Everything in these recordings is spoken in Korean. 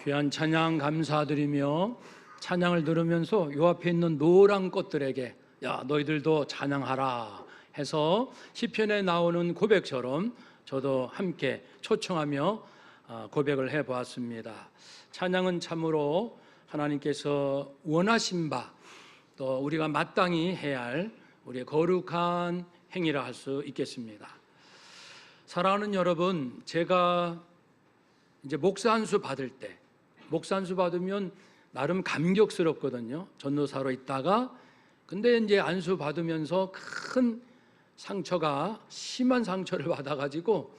귀한 찬양 감사드리며 찬양을 들으면서 요 앞에 있는 노란 꽃들에게 야 너희들도 찬양하라 해서 시편에 나오는 고백처럼 저도 함께 초청하며 고백을 해보았습니다. 찬양은 참으로 하나님께서 원하신 바 또 우리가 마땅히 해야 할 우리의 거룩한 행위라 할 수 있겠습니다. 사랑하는 여러분, 제가 이제 목사 안수 받을 때 목사 안수 받으면 나름 감격스럽거든요. 전도사로 있다가 근데 이제 안수 받으면서 큰 상처가 심한 상처를 받아가지고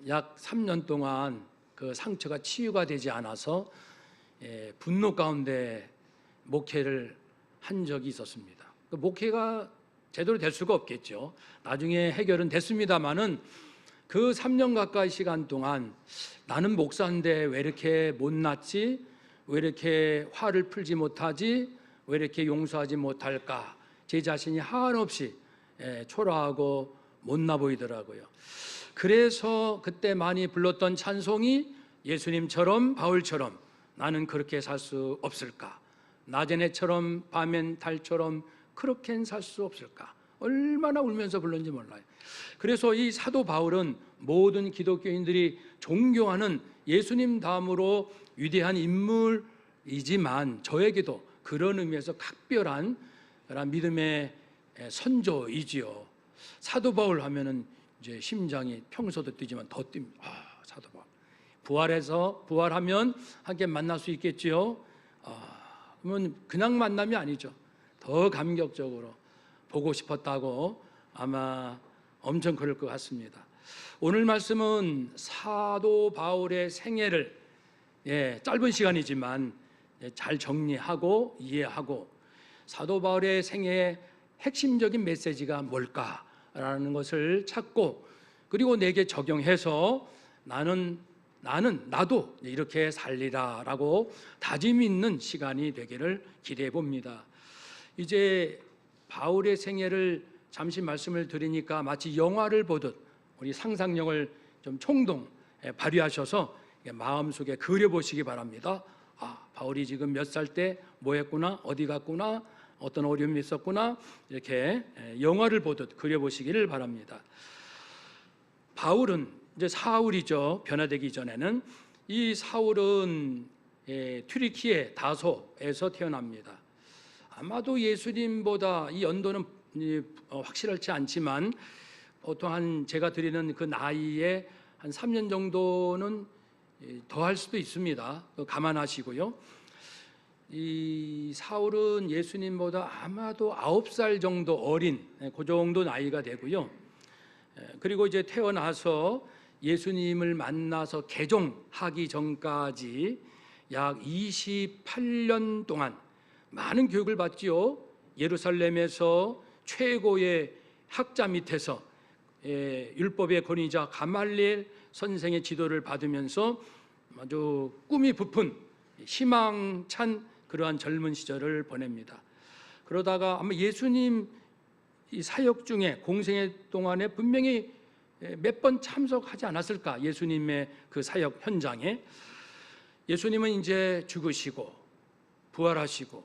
약 3년 동안 그 상처가 치유가 되지 않아서 분노 가운데 목회를 한 적이 있었습니다. 그 목회가 제대로 될 수가 없겠죠. 나중에 해결은 됐습니다마는 그 3년 가까이 시간 동안 나는 목사인데 왜 이렇게 못났지? 왜 이렇게 화를 풀지 못하지? 왜 이렇게 용서하지 못할까? 제 자신이 한없이 초라하고 못나 보이더라고요. 그래서 그때 많이 불렀던 찬송이 예수님처럼 바울처럼 나는 그렇게 살 수 없을까? 낮엔 해처럼 밤엔 달처럼 그렇게는 살 수 없을까? 얼마나 울면서 불렀는지 몰라요. 그래서 이 사도 바울은 모든 기독교인들이 존경하는 예수님 다음으로 위대한 인물이지만 저에게도 그런 의미에서 각별한 믿음의 선조이지요. 사도 바울 하면은 이제 심장이 평소도 뛰지만 더 뜁니다. 사도 바울. 부활하면 함께 만날 수 있겠지요. 그러면 그냥 만남이 아니죠. 더 감격적으로 보고 싶었다고 아마 엄청 그럴 것 같습니다. 오늘 말씀은 사도 바울의 생애를 짧은 시간이지만 잘 정리하고 이해하고 사도 바울의 생애의 핵심적인 메시지가 뭘까라는 것을 찾고 그리고 내게 적용해서 나도 이렇게 살리라라고 다짐 있는 시간이 되기를 기대해 봅니다. 이제 바울의 생애를 잠시 말씀을 드리니까 마치 영화를 보듯 우리 상상력을 좀 총동 발휘하셔서 마음속에 그려보시기 바랍니다. 바울이 지금 몇 살 때 뭐 했구나, 어디 갔구나, 어떤 어려움이 있었구나, 이렇게 영화를 보듯 그려보시기를 바랍니다. 바울은 이제 사울이죠. 변화되기 전에는. 이 사울은 튀르키예 다소에서 태어납니다. 아마도 예수님보다 이 연도는 확실하지 않지만 보통 제가 드리는 그 나이에 한 3년 정도는 더 할 수도 있습니다. 감안하시고요. 이 사울은 예수님보다 아마도 9살 정도 어린 그 정도 나이가 되고요. 그리고 이제 태어나서 예수님을 만나서 개종하기 전까지 약 28년 동안 많은 교육을 받지요. 예루살렘에서 최고의 학자 밑에서 율법의 권위자 가말리엘 선생의 지도를 받으면서 아주 꿈이 부푼 희망찬 그러한 젊은 시절을 보냅니다. 그러다가 아마 예수님 이 사역 중에 공생애 동안에 분명히 몇 번 참석하지 않았을까? 예수님의 그 사역 현장에 예수님은 이제 죽으시고 부활하시고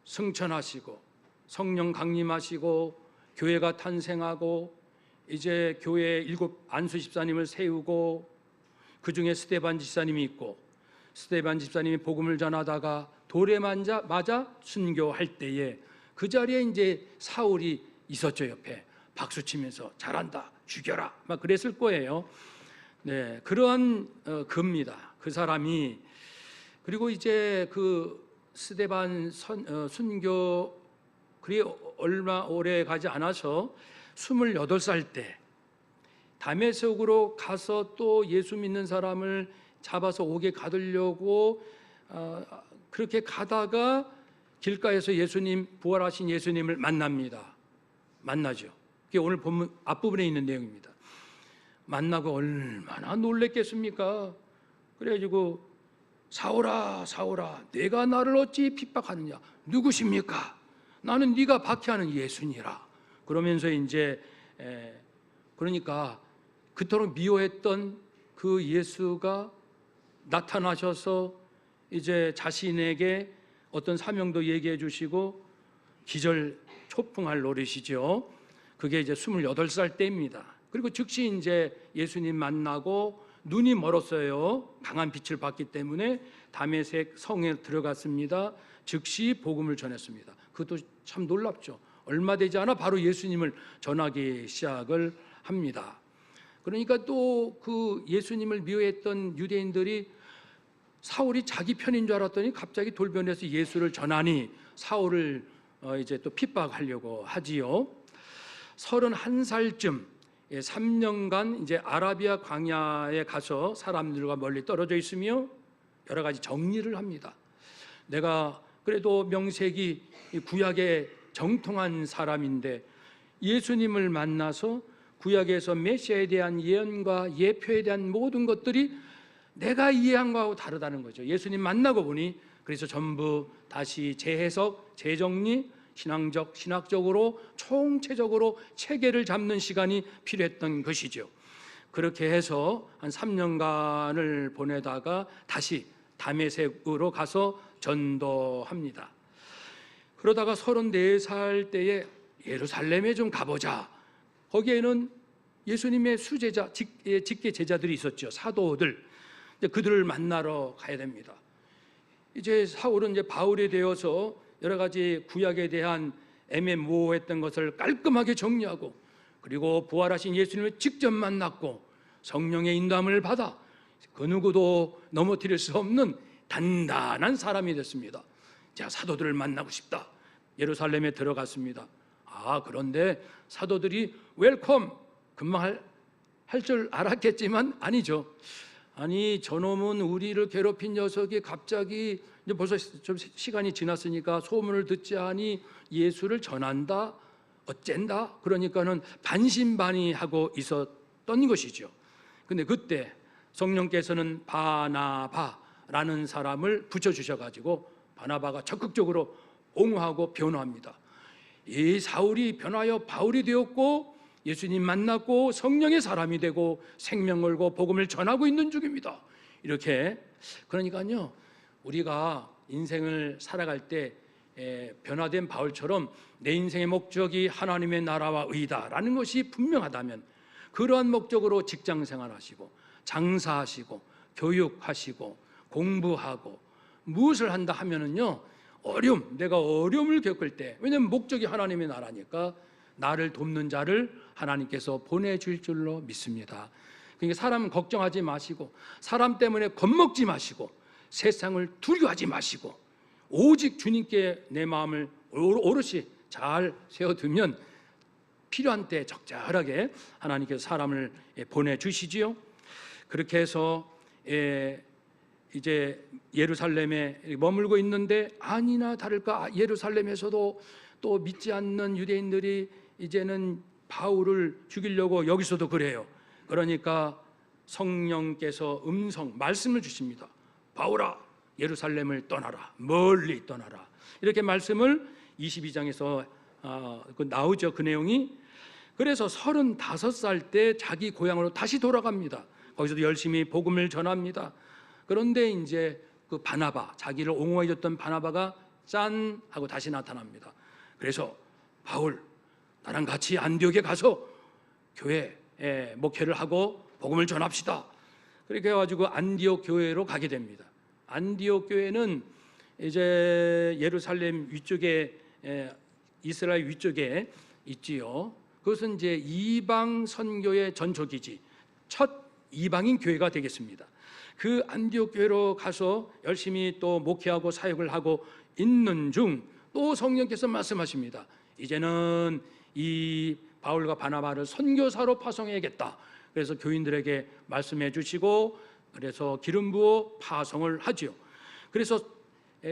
승천하시고 성령 강림하시고 교회가 탄생하고 이제 교회에 7 안수 집사님을 세우고 그 중에 스데반 집사님이 있고 스데반 집사님이 복음을 전하다가 돌에 맞아 순교할 때에 그 자리에 이제 사울이 있었죠. 옆에 박수 치면서 잘한다, 죽여라 막 그랬을 거예요. 네, 그러한 겁니다. 그 사람이. 그리고 이제 그 스데반 순교 그리 얼마 오래 가지 않아서 28살 때 다메섹으로 가서 또 예수 믿는 사람을 잡아서 옥에 가두려고 그렇게 가다가 길가에서 부활하신 예수님을 만나죠. 그게 오늘 본문 앞부분에 있는 내용입니다. 만나고 얼마나 놀랬겠습니까? 그래가지고 사울아 내가 나를 어찌 핍박하느냐? 누구십니까? 나는 네가 박해하는 예수니라. 그러면서 이제 그러니까 그토록 미워했던 그 예수가 나타나셔서 이제 자신에게 어떤 사명도 얘기해 주시고 기절 초풍할 노릇이죠. 그게 이제 28살 때입니다. 그리고 즉시 이제 예수님 만나고 눈이 멀었어요. 강한 빛을 봤기 때문에 다메섹 성에 들어갔습니다. 즉시 복음을 전했습니다. 그것도 참 놀랍죠. 얼마 되지 않아 바로 예수님을 전하기 시작을 합니다. 그러니까 또 그 예수님을 미워했던 유대인들이 사울이 자기 편인 줄 알았더니 갑자기 돌변해서 예수를 전하니 사울을 이제 또 핍박하려고 하지요. 31살쯤 3년간 이제 아라비아 광야에 가서 사람들과 멀리 떨어져 있으며 여러 가지 정리를 합니다. 내가 그래도 명색이 구약의 정통한 사람인데 예수님을 만나서 구약에서 메시아에 대한 예언과 예표에 대한 모든 것들이 내가 이해한 거하고 다르다는 거죠. 예수님 만나고 보니 그래서 전부 다시 재해석, 재정리, 신학적으로 총체적으로 체계를 잡는 시간이 필요했던 것이죠. 그렇게 해서 한 3년간을 보내다가 다시 다메섹으로 가서 전도합니다. 그러다가 34살 때에 예루살렘에 좀 가보자. 거기에는 예수님의 수제자, 직계 제자들이 있었죠. 사도들. 그들을 만나러 가야 됩니다. 이제 사울은 이제 바울이 되어서 여러 가지 구약에 대한 애매모호했던 것을 깔끔하게 정리하고 그리고 부활하신 예수님을 직접 만났고 성령의 인도함을 받아 그 누구도 넘어뜨릴 수 없는 단단한 사람이 됐습니다. 자, 사도들을 만나고 싶다. 예루살렘에 들어갔습니다. 그런데 사도들이 웰컴 금방 할 줄 알았겠지만 아니죠. 아니 저놈은 우리를 괴롭힌 녀석이 갑자기 이제 벌써 좀 시간이 지났으니까 소문을 듣지 하니 예수를 전한다 어쩐다 그러니까는 반신반의하고 있었던 것이죠. 근데 그때 성령께서는 바나바라는 사람을 붙여주셔가지고 바나바가 적극적으로 옹호하고 변호합니다. 이 사울이 변하여 바울이 되었고 예수님 만났고 성령의 사람이 되고 생명 걸고 복음을 전하고 있는 중입니다. 이렇게 그러니까요 우리가 인생을 살아갈 때 변화된 바울처럼 내 인생의 목적이 하나님의 나라와 의다라는 것이 분명하다면 그러한 목적으로 직장생활 하시고 장사하시고 교육하시고 공부하고 무엇을 한다 하면은요 내가 어려움을 겪을 때 왜냐하면 목적이 하나님의 나라니까 나를 돕는 자를 하나님께서 보내줄 줄로 믿습니다. 그러니까 사람 걱정하지 마시고 사람 때문에 겁먹지 마시고 세상을 두려워하지 마시고 오직 주님께 내 마음을 오롯이 잘 세워두면 필요한 때 적절하게 하나님께서 사람을 보내주시지요. 그렇게 해서 이제 예루살렘에 머물고 있는데 아니나 다를까 예루살렘에서도 또 믿지 않는 유대인들이 이제는 바울을 죽이려고 여기서도 그래요. 그러니까 성령께서 말씀을 주십니다. 바울아 예루살렘을 떠나라 멀리 떠나라 이렇게 말씀을 22장에서 나오죠. 그 내용이. 그래서 35살 때 자기 고향으로 다시 돌아갑니다. 거기서도 열심히 복음을 전합니다. 그런데 이제 그 바나바 자기를 옹호해 줬던 바나바가 짠 하고 다시 나타납니다. 그래서 바울 나랑 같이 안디옥에 가서 교회 목회를 하고 복음을 전합시다. 그렇게 해가지고 안디옥 교회로 가게 됩니다. 안디옥 교회는 이제 예루살렘 위쪽에 이스라엘 위쪽에 있지요. 그것은 이제 이방 선교의 전초기지 첫 이방인 교회가 되겠습니다. 그 안디옥 교회로 가서 열심히 또 목회하고 사역을 하고 있는 중 또 성령께서 말씀하십니다. 이제는 이 바울과 바나바를 선교사로 파송해야겠다. 그래서 교인들에게 말씀해 주시고 그래서 기름 부어 파송을 하죠. 그래서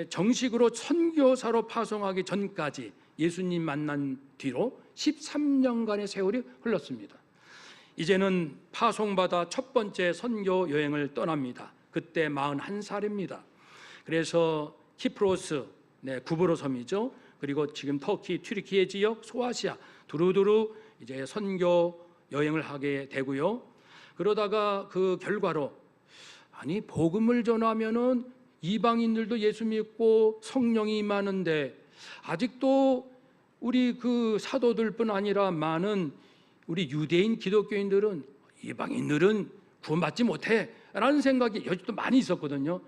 정식으로 선교사로 파송하기 전까지 예수님 만난 뒤로 13년간의 세월이 흘렀습니다. 이제는 파송받아 첫 번째 선교 여행을 떠납니다. 그때 41살입니다. 그래서 키프로스, 구브로 섬이죠. 그리고 지금 터키, 튀르키예 지역, 소아시아 두루두루 이제 선교 여행을 하게 되고요. 그러다가 그 결과로 복음을 전하면은 이방인들도 예수 믿고 성령이 임하는데 아직도 우리 그 사도들뿐 아니라 많은 우리 유대인 기독교인들은 이방인들은 구원받지 못해 라는 생각이 여지도 많이 있었거든요.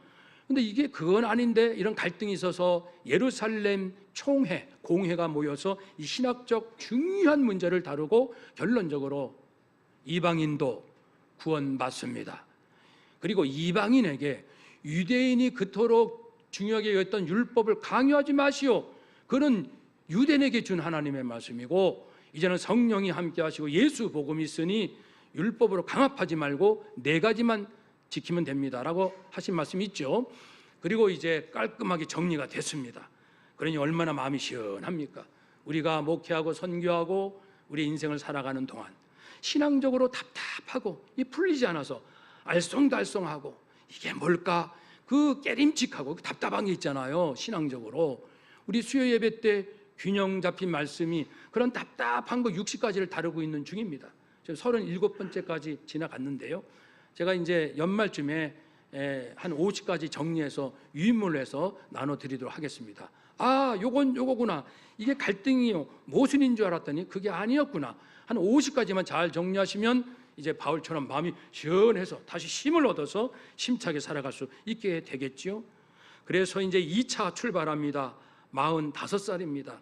근데 이게 그건 아닌데 이런 갈등이 있어서 예루살렘 총회, 공회가 모여서 이 신학적 중요한 문제를 다루고 결론적으로 이방인도 구원받습니다. 그리고 이방인에게 유대인이 그토록 중요하게 여겼던 율법을 강요하지 마시오. 그는 유대인에게 준 하나님의 말씀이고 이제는 성령이 함께 하시고 예수 복음이 있으니 율법으로 강압하지 말고 4가지만 지키면 됩니다라고 하신 말씀이 있죠. 그리고 이제 깔끔하게 정리가 됐습니다. 그러니 얼마나 마음이 시원합니까? 우리가 목회하고 선교하고 우리 인생을 살아가는 동안 신앙적으로 답답하고 이 풀리지 않아서 알쏭달쏭하고 이게 뭘까? 그 깨림칙하고 답답한 게 있잖아요. 신앙적으로 우리 수요 예배 때 균형 잡힌 말씀이 그런 답답한 거 60가지를 다루고 있는 중입니다. 지금 37번째까지 지나갔는데요. 제가 이제 연말쯤에 한 50가지 정리해서 유인물로 해서 나눠드리도록 하겠습니다. 아, 요거구나. 이게 갈등이요 모순인 줄 알았더니 그게 아니었구나. 한 50가지만 잘 정리하시면 이제 바울처럼 마음이 시원해서 다시 힘을 얻어서 힘차게 살아갈 수 있게 되겠지요. 그래서 이제 2차 출발합니다. 45살입니다.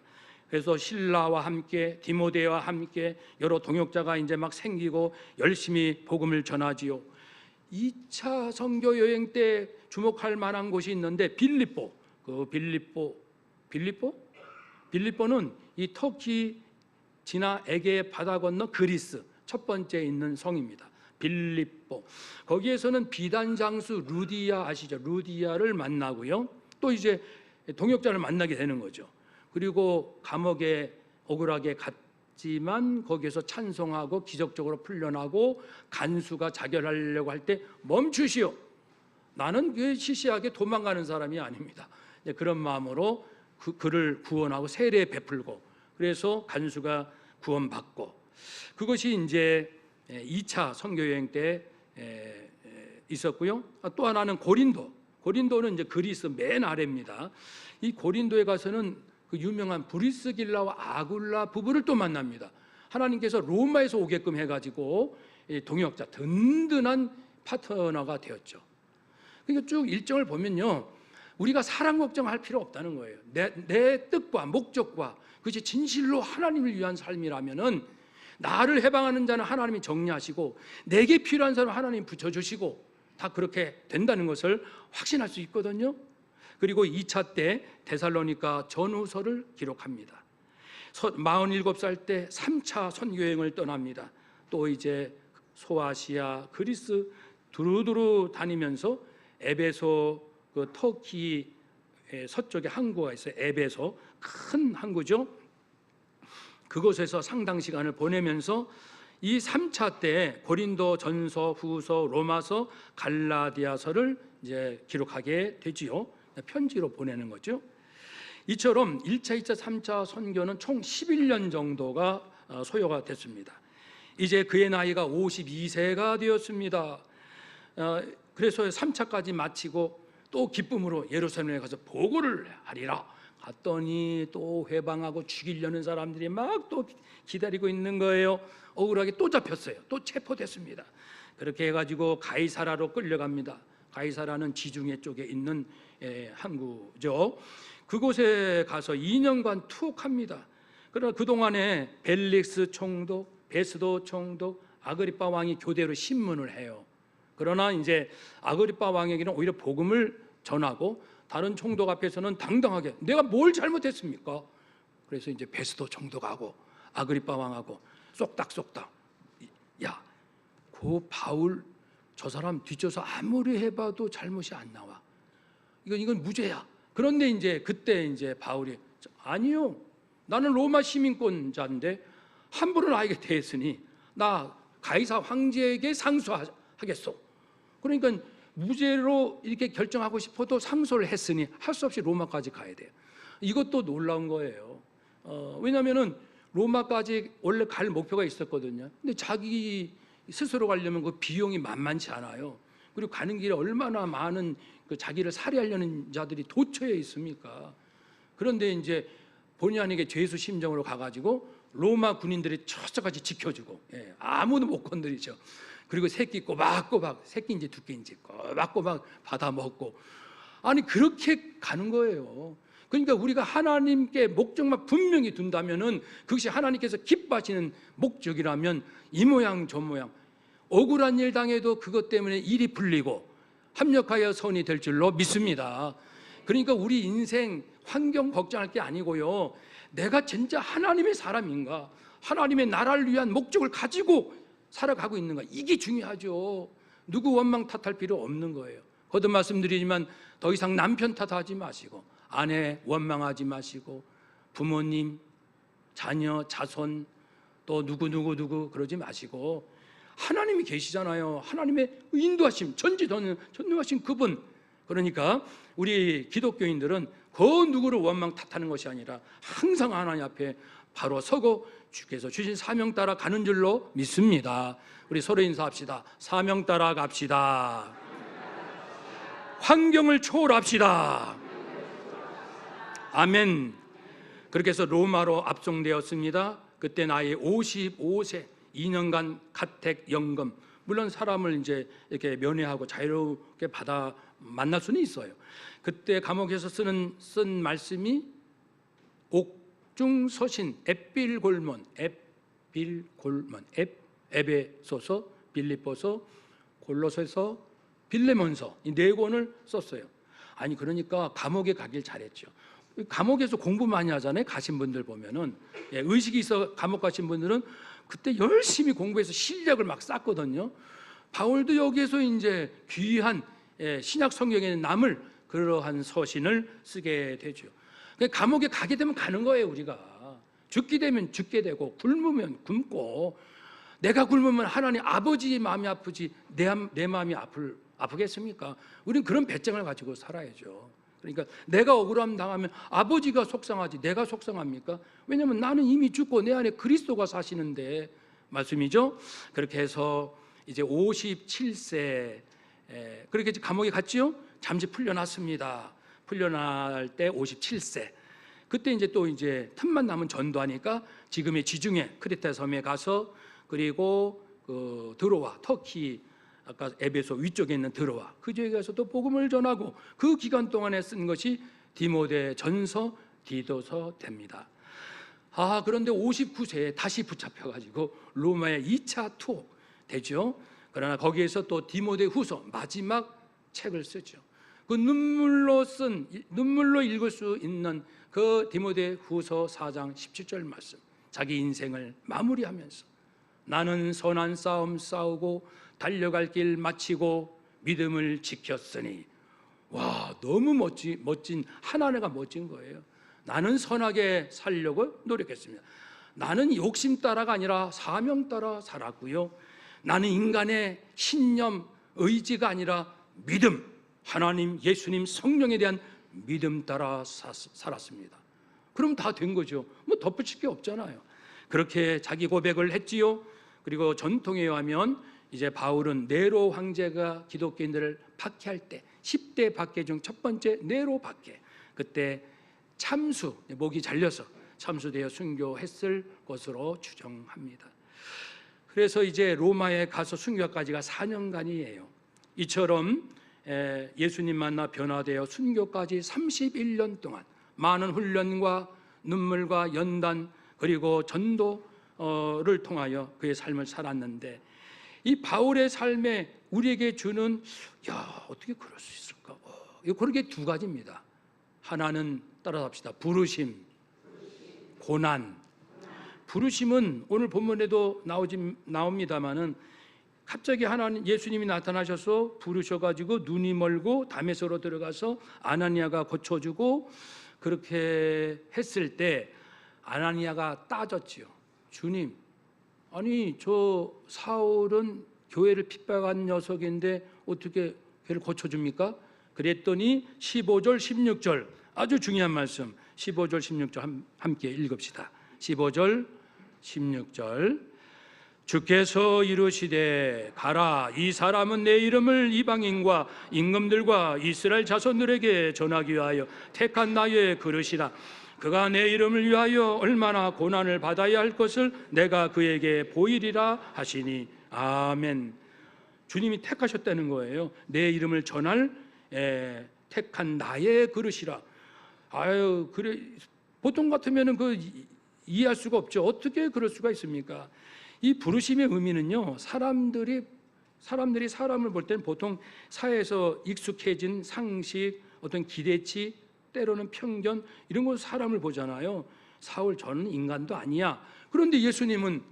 그래서 신라와 함께 디모데와 함께 여러 동역자가 이제 막 생기고 열심히 복음을 전하지요. 2차 선교 여행 때 주목할 만한 곳이 있는데 빌립보. 빌립보는 이 터키 지나 에게 바다 건너 그리스 첫 번째 있는 성입니다. 빌립보. 거기에서는 비단 장수 루디아 아시죠? 루디아를 만나고요. 또 이제 동역자를 만나게 되는 거죠. 그리고 감옥에 억울하게 갔지만 거기에서 찬송하고 기적적으로 풀려나고 간수가 자결하려고 할 때 멈추시오. 나는 그 시시하게 도망가는 사람이 아닙니다. 그런 마음으로 그를 구원하고 세례 베풀고 그래서 간수가 구원받고 그것이 이제 2차 선교여행 때 있었고요. 또 하나는 고린도는 이제 그리스 맨 아래입니다. 이 고린도에 가서는 그 유명한 브리스길라와 아굴라 부부를 또 만납니다. 하나님께서 로마에서 오게끔 해가지고 동역자 든든한 파트너가 되었죠. 그러니까 쭉 일정을 보면요, 우리가 사람 걱정할 필요 없다는 거예요. 내 뜻과 목적과 그것이 진실로 하나님을 위한 삶이라면은 나를 해방하는 자는 하나님이 정리하시고 내게 필요한 사람 하나님이 붙여주시고 다 그렇게 된다는 것을 확신할 수 있거든요. 그리고 2차 때 데살로니가 전후서를 기록합니다. 47살 때 3차 선교여행을 떠납니다. 또 이제 소아시아, 그리스 두루두루 다니면서 에베소, 그 터키 서쪽에 항구가 있어요. 에베소 큰 항구죠. 그곳에서 상당 시간을 보내면서 이 3차 때 고린도 전서, 후서, 로마서, 갈라디아서를 이제 기록하게 되지요. 편지로 보내는 거죠. 이처럼 1차, 2차, 3차 선교는 총 11년 정도가 소요가 됐습니다. 이제 그의 나이가 52세가 되었습니다. 그래서 3차까지 마치고 또 기쁨으로 예루살렘에 가서 보고를 하리라. 갔더니 또 회방하고 죽이려는 사람들이 막 또 기다리고 있는 거예요. 억울하게 또 잡혔어요. 또 체포됐습니다. 그렇게 해가지고 가이사라로 끌려갑니다. 가이사라는 지중해 쪽에 있는 항구죠. 그곳에 가서 2년간 투옥합니다. 그러나 그동안에 벨릭스 총독, 베스도 총독, 아그리빠 왕이 교대로 신문을 해요. 그러나 이제 아그리빠 왕에게는 오히려 복음을 전하고 다른 총독 앞에서는 당당하게 내가 뭘 잘못했습니까? 그래서 이제 베스도 총독하고 아그리빠 왕하고 쏙닥쏙닥, 야, 그 바울 저 사람 뒷져서 아무리 해봐도 잘못이 안 나와. 이건 무죄야. 그런데 이제 그때 이제 바울이 아니요, 나는 로마 시민권자인데 함부로 나에게 대했으니 나 가이사 황제에게 상소하겠소. 그러니까 무죄로 이렇게 결정하고 싶어도 상소를 했으니 할 수 없이 로마까지 가야 돼요. 이것도 놀라운 거예요. 왜냐하면은 로마까지 원래 갈 목표가 있었거든요. 근데 자기 스스로 가려면 그 비용이 만만치 않아요. 그리고 가는 길에 얼마나 많은 그 자기를 살해하려는 자들이 도처에 있습니까? 그런데 이제 본의 아니게 죄수 심정으로 가가지고 로마 군인들이 철저까지 지켜주고, 아무도 못 건드리죠. 그리고 새끼 꼬박꼬박, 새끼인지 두께인지 꼬박꼬박 받아 먹고, 아니 그렇게 가는 거예요. 그러니까 우리가 하나님께 목적만 분명히 둔다면은 그것이 하나님께서 기뻐하시는 목적이라면 이 모양 저 모양 억울한 일 당해도 그것 때문에 일이 풀리고 합력하여 선이 될 줄로 믿습니다. 그러니까 우리 인생 환경 걱정할 게 아니고요, 내가 진짜 하나님의 사람인가, 하나님의 나라를 위한 목적을 가지고 살아가고 있는가, 이게 중요하죠. 누구 원망 탓할 필요 없는 거예요. 거듭 말씀드리지만 더 이상 남편 탓하지 마시고, 아내 원망하지 마시고, 부모님, 자녀, 자손, 또 누구 그러지 마시고, 하나님이 계시잖아요. 하나님의 인도하심, 전지전능하신 그분. 그러니까 우리 기독교인들은 그 누구를 원망 탓하는 것이 아니라 항상 하나님 앞에 바로 서고 주께서 주신 사명 따라 가는 줄로 믿습니다. 우리 서로 인사합시다. 사명 따라 갑시다. 환경을 초월합시다. 아멘. 그렇게 해서 로마로 압송되었습니다. 그때 나이 55세, 2년간 가택 연금, 물론 사람을 이제 이렇게 면회하고 자유롭게 받아 만날 수는 있어요. 그때 감옥에서 쓴 말씀이 옥중서신, 에필골몬, 에베소서, 빌립보서, 골로새서, 빌레몬서, 이 네 권을 썼어요. 아니 그러니까 감옥에 가길 잘했죠. 감옥에서 공부 많이 하잖아요. 가신 분들 보면은, 의식이 있어 감옥 가신 분들은 그때 열심히 공부해서 실력을 막 쌓거든요. 바울도 여기에서 이제 귀한 신약 성경에 남을 그러한 서신을 쓰게 되죠. 감옥에 가게 되면 가는 거예요. 우리가 죽게 되면 죽게 되고, 굶으면 굶고. 내가 굶으면 하나님 아버지 마음이 아프지 내 마음이 아프겠습니까? 우리는 그런 배짱을 가지고 살아야죠. 그러니까 내가 억울함 당하면 아버지가 속상하지 내가 속상합니까? 왜냐하면 나는 이미 죽고 내 안에 그리스도가 사시는데 말씀이죠. 그렇게 해서 이제 57세 그렇게 감옥에 갔지요. 잠시 풀려났습니다. 풀려날 때 57세. 그때 이제 또 이제 틈만 나면 전도하니까 지금의 지중해 크레타 섬에 가서, 그리고 드로아, 터키 아까 에베소 위쪽에 있는 드로아, 그 지역에 가서 또 복음을 전하고, 그 기간 동안에 쓴 것이 디모데 전서, 디도서 됩니다. 그런데 59세에 다시 붙잡혀가지고 로마에 2차 투옥 되죠. 그러나 거기에서 또 디모데 후서 마지막 책을 쓰죠. 그 눈물로 읽을 수 있는 그 디모데 후서 4장 17절 말씀, 자기 인생을 마무리하면서 나는 선한 싸움 싸우고 달려갈 길 마치고 믿음을 지켰으니, 와, 너무 멋진 하나하나가 멋진 거예요. 나는 선하게 살려고 노력했습니다. 나는 욕심 따라가 아니라 사명 따라 살았고요. 나는 인간의 신념, 의지가 아니라 믿음, 하나님, 예수님, 성령에 대한 믿음 따라 살았습니다. 그럼 다 된 거죠. 뭐 덧붙일 게 없잖아요. 그렇게 자기 고백을 했지요. 그리고 전통에 의하면 이제 바울은 네로 황제가 기독교인들을 박해할 때 10대 박해 중 첫 번째 네로 박해, 그때 참수, 목이 잘려서 참수되어 순교했을 것으로 추정합니다. 그래서 이제 로마에 가서 순교까지가 4년간이에요. 이처럼 예수님 만나 변화되어 순교까지 31년 동안 많은 훈련과 눈물과 연단 그리고 전도를 통하여 그의 삶을 살았는데, 이 바울의 삶에 우리에게 주는, 어떻게 그럴 수 있을까? 그렇게 두 가지입니다. 하나는 따라합시다. 부르심, 고난. 부르심은 오늘 본문에도 나옵니다만은, 갑자기 하나님 예수님이 나타나셔서 부르셔가지고 눈이 멀고 담에서로 들어가서 아나니아가 고쳐주고, 그렇게 했을 때 아나니아가 따졌지요. 주님, 아니 저 사울은 교회를 핍박한 녀석인데 어떻게 교회를 고쳐줍니까? 그랬더니 15절 16절 아주 중요한 말씀, 15절 16절 함께 읽읍시다. 15절 16절 주께서 이르시되 가라, 이 사람은 내 이름을 이방인과 임금들과 이스라엘 자손들에게 전하기 위하여 택한 나의 그릇이라. 그가 내 이름을 위하여 얼마나 고난을 받아야 할 것을 내가 그에게 보이리라 하시니. 아멘. 주님이 택하셨다는 거예요. 내 이름을 전할 택한 나의 그릇이라. 아유, 그래, 보통 같으면은 이해할 수가 없죠. 어떻게 그럴 수가 있습니까? 이 부르심의 의미는요, 사람들이 사람을 볼 때는 보통 사회에서 익숙해진 상식, 어떤 기대치, 때로는 편견, 이런 걸 사람을 보잖아요. 사울, 저는 인간도 아니야. 그런데 예수님은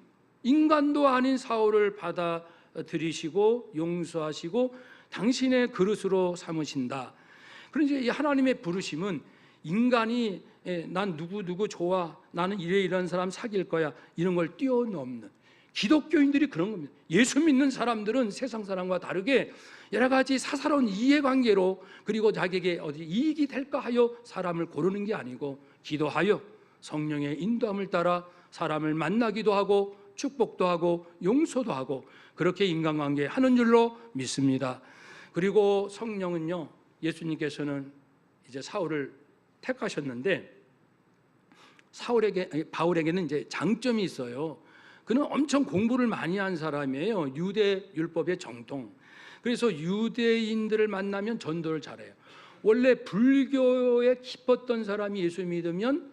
인간도 아닌 사울을 받아들이시고 용서하시고 당신의 그릇으로 삼으신다. 그러니까 이 하나님의 부르심은 인간이 난 누구 좋아, 나는 이런 사람 사귈 거야, 이런 걸 뛰어넘는, 기독교인들이 그런 겁니다. 예수 믿는 사람들은 세상 사람과 다르게 여러 가지 사사로운 이해관계로, 그리고 자기에게 어디 이익이 될까 하여 사람을 고르는 게 아니고 기도하여 성령의 인도함을 따라 사람을 만나기도 하고 축복도 하고 용서도 하고 그렇게 인간관계 하는 줄로 믿습니다. 그리고 성령은요, 예수님께서는 이제 사울을 택하셨는데 바울에게는 이제 장점이 있어요. 그는 엄청 공부를 많이 한 사람이에요. 유대 율법의 정통. 그래서 유대인들을 만나면 전도를 잘해요. 원래 불교에 깊었던 사람이 예수 믿으면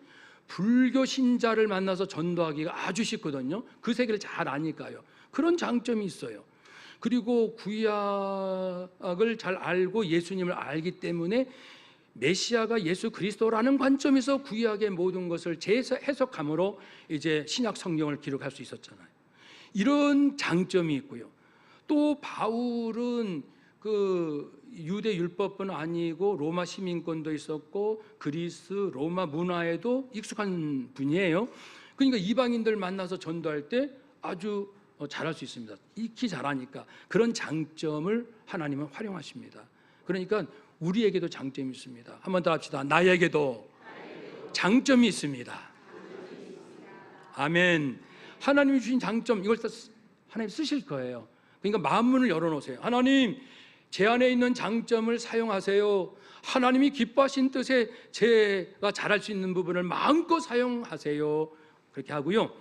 불교 신자를 만나서 전도하기가 아주 쉽거든요. 그 세계를 잘 아니까요. 그런 장점이 있어요. 그리고 구약을 잘 알고 예수님을 알기 때문에 메시아가 예수 그리스도라는 관점에서 구약의 모든 것을 재해석함으로 이제 신약 성경을 기록할 수 있었잖아요. 이런 장점이 있고요. 또 바울은 그 유대 율법뿐 아니고 로마 시민권도 있었고 그리스 로마 문화에도 익숙한 분이에요. 그러니까 이방인들 만나서 전도할 때 아주 잘할 수 있습니다. 익히 잘하니까. 그런 장점을 하나님은 활용하십니다. 그러니까 우리에게도 장점이 있습니다. 한번 더 합시다. 나에게도 장점이 있습니다. 아멘. 하나님이 주신 장점, 이걸 하나님 쓰실 거예요. 그러니까 마음문을 열어놓으세요. 하나님, 제 안에 있는 장점을 사용하세요. 하나님이 기뻐하신 뜻에 제가 잘할 수 있는 부분을 마음껏 사용하세요. 그렇게 하고요.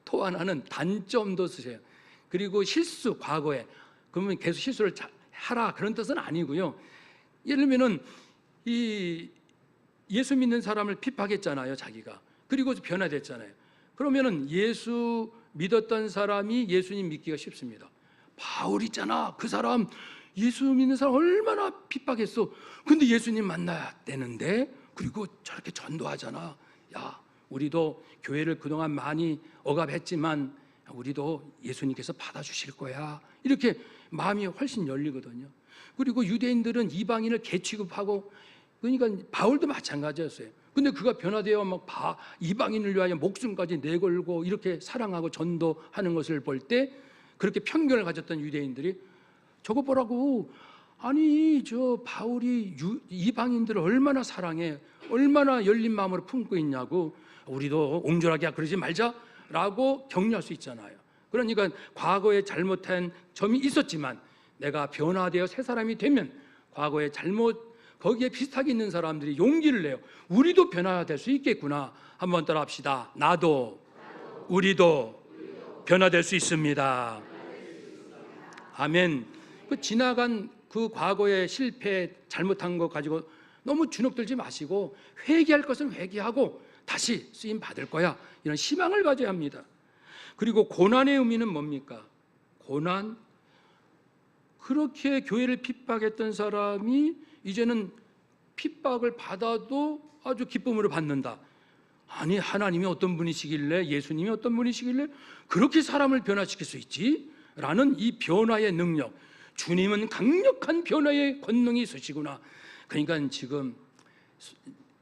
또 하나는 단점도 쓰세요. 그리고 실수, 과거에 그러면 계속 실수를 하라, 그런 뜻은 아니고요. 예를 들면은 이 예수 믿는 사람을 핍박했잖아요, 자기가. 그리고 변화됐잖아요. 그러면은 예수 믿었던 사람이 예수님 믿기가 쉽습니다. 바울 있잖아, 그 사람 예수 믿는 사람 얼마나 핍박했어. 근데 예수님 만나야 되는데, 그리고 저렇게 전도하잖아. 야, 우리도 교회를 그동안 많이 억압했지만 우리도 예수님께서 받아주실 거야. 이렇게 마음이 훨씬 열리거든요. 그리고 유대인들은 이방인을 개취급하고, 그러니까 바울도 마찬가지였어요. 근데 그가 변화되어 막 이방인을 위하여 목숨까지 내걸고 이렇게 사랑하고 전도하는 것을 볼 때 그렇게 편견을 가졌던 유대인들이 저거 보라고, 아니 저 바울이 이방인들을 얼마나 사랑해, 얼마나 열린 마음으로 품고 있냐고, 우리도 옹졸하게 그러지 말자라고 격려할 수 있잖아요. 그러니까 과거에 잘못한 점이 있었지만 내가 변화되어 새 사람이 되면 과거에 잘못 거기에 비슷하게 있는 사람들이 용기를 내요. 우리도 변화될 수 있겠구나. 한번 따라 합시다. 나도 우리도 변화될 수 있습니다. 아멘. 그 지나간 그 과거의 실패, 잘못한 거 가지고 너무 주눅들지 마시고 회개할 것은 회개하고 다시 쓰임 받을 거야. 이런 희망을 가져야 합니다. 그리고 고난의 의미는 뭡니까? 고난. 그렇게 교회를 핍박했던 사람이 이제는 핍박을 받아도 아주 기쁨으로 받는다. 아니, 하나님이 어떤 분이시길래, 예수님이 어떤 분이시길래 그렇게 사람을 변화시킬 수 있지? 라는 이 변화의 능력, 주님은 강력한 변화의 권능이 있으시구나. 그러니까 지금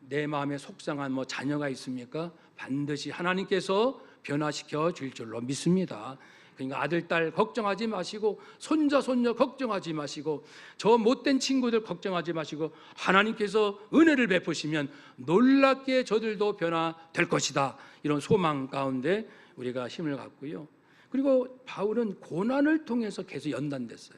내 마음에 속상한 자녀가 있습니까? 반드시 하나님께서 변화시켜 줄 줄로 믿습니다. 그러니까 아들, 딸 걱정하지 마시고, 손자, 손녀 걱정하지 마시고, 저 못된 친구들 걱정하지 마시고, 하나님께서 은혜를 베푸시면 놀랍게 저들도 변화될 것이다. 이런 소망 가운데 우리가 힘을 갖고요. 그리고 바울은 고난을 통해서 계속 연단됐어요.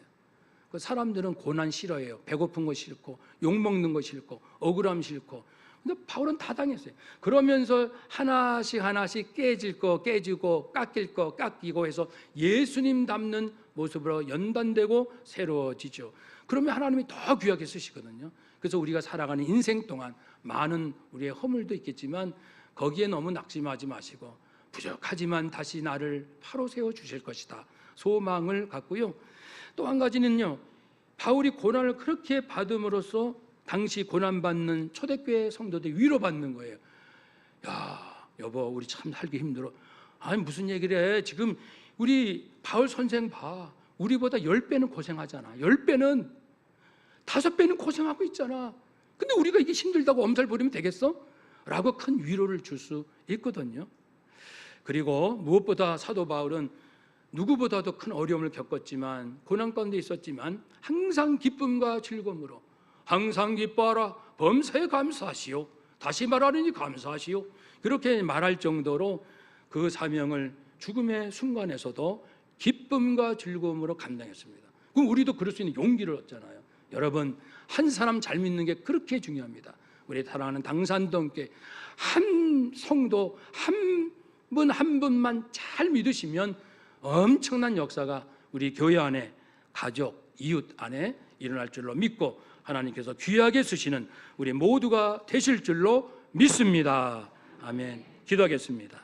그 사람들은 고난 싫어해요. 배고픈 거 싫고 욕먹는 거 싫고 억울함 싫고. 근데 바울은 다 당했어요. 그러면서 하나씩 깨질 거 깨지고 깎일 거 깎이고 해서 예수님 닮는 모습으로 연단되고 새로워지죠. 그러면 하나님이 더 귀하게 쓰시거든요. 그래서 우리가 살아가는 인생 동안 많은 우리의 허물도 있겠지만 거기에 너무 낙심하지 마시고 부족하지만 다시 나를 바로 세워주실 것이다 소망을 갖고요. 또 한 가지는요, 바울이 고난을 그렇게 받음으로써 당시 고난받는 초대교회 성도들 위로받는 거예요. 야 여보 우리 참 살기 힘들어. 아니 무슨 얘기를 해. 지금 우리 바울 선생 봐. 우리보다 10배는 고생하잖아. 10배는 5배는 고생하고 있잖아. 근데 우리가 이게 힘들다고 엄살 부리면 되겠어? 라고 큰 위로를 줄 수 있거든요. 그리고 무엇보다 사도 바울은 누구보다도 큰 어려움을 겪었지만 고난 가운데 있었지만 항상 기쁨과 즐거움으로 항상 기뻐하라 범사에 감사하시오 다시 말하느니 감사하시오 그렇게 말할 정도로 그 사명을 죽음의 순간에서도 기쁨과 즐거움으로 감당했습니다. 그럼 우리도 그럴 수 있는 용기를 얻잖아요. 여러분 한 사람 잘 믿는 게 그렇게 중요합니다. 우리 사랑하는 당산동교회 한 성도 한 분 한 분만 잘 믿으시면 엄청난 역사가 우리 교회 안에 가족, 이웃 안에 일어날 줄로 믿고 하나님께서 귀하게 쓰시는 우리 모두가 되실 줄로 믿습니다. 아멘. 기도하겠습니다.